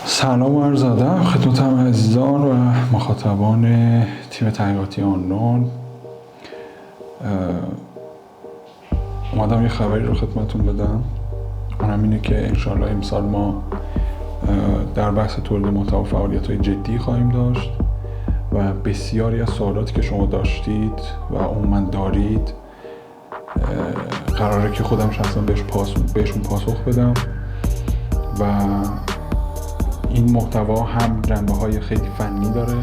سلام و عرض ادب خدمت همه عزیزان و مخاطبان تیم تحقیقاتی آنون. اومدم یه خبری رو خدمتون بدم. اونم اینه که انشالله امسال ما در بحث تولید محتوا و فعالیت‌های جدی خواهیم داشت و بسیاری از سوالاتی که شما داشتید و عموما دارید قراره که خودم شخصا بهشون پاسخ بدم و این محتوا هم جنبه‌های خیلی فنی داره،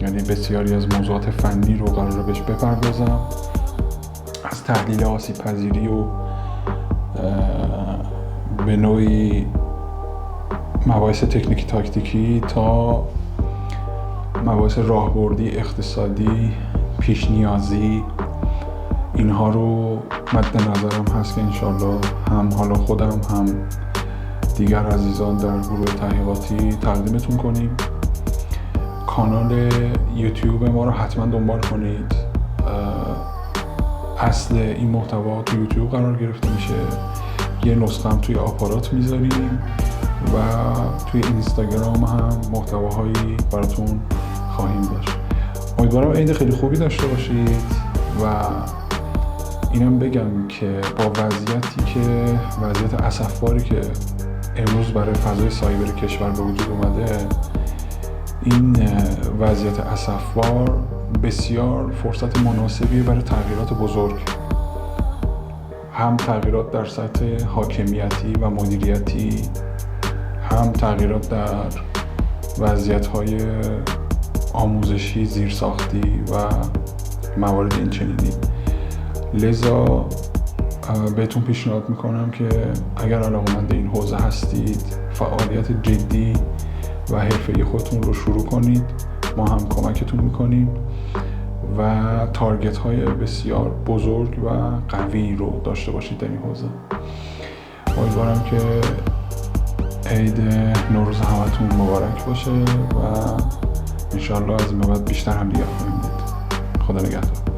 یعنی بسیاری از موضوعات فنی رو قراره بهش بپردازم، از تحلیل آسیب پذیری و به نوعی مباحث تکنیکی تاکتیکی تا مباحث راهبردی، اقتصادی، پیش نیازی، اینها رو مد نظرم هست که انشالله هم حالا خودم هم دیگر عزیزان در گروه تحقیقاتی تقدیمتون کنیم. کانال یوتیوب ما رو حتما دنبال کنید. اصل این محتوا تو یوتیوب قرار گرفته میشه، یه نسخه هم توی آپارات میذاریم و توی اینستاگرام هم محتواهایی براتون خواهیم داشت. امیدوارم عید خیلی خوبی داشته باشید و اینم بگم که با وضعیت اسفباری که امروز برای فضای سایبر کشور به وجود اومده، این وضعیت اسفبار بسیار فرصت مناسبیه برای تغییرات بزرگ، هم تغییرات در سطح حاکمیتی و مدیریتی، هم تغییرات در وضعیت‌های آموزشی، زیرساختی و موارد اینچنینی. لذا بهتون پیشنهاد میکنم که اگر علاقه‌مند این حوزه هستید فعالیت جدی و حرفه‌ای خودتون رو شروع کنید، ما هم کمکتون میکنیم و تارگت های بسیار بزرگ و قوی رو داشته باشید در این حوزه. امیدوارم که عید نوروز همتون مبارک باشه و انشالله از این بعد بیشتر هم دیگر خواهیم دید. خدا نگهدار.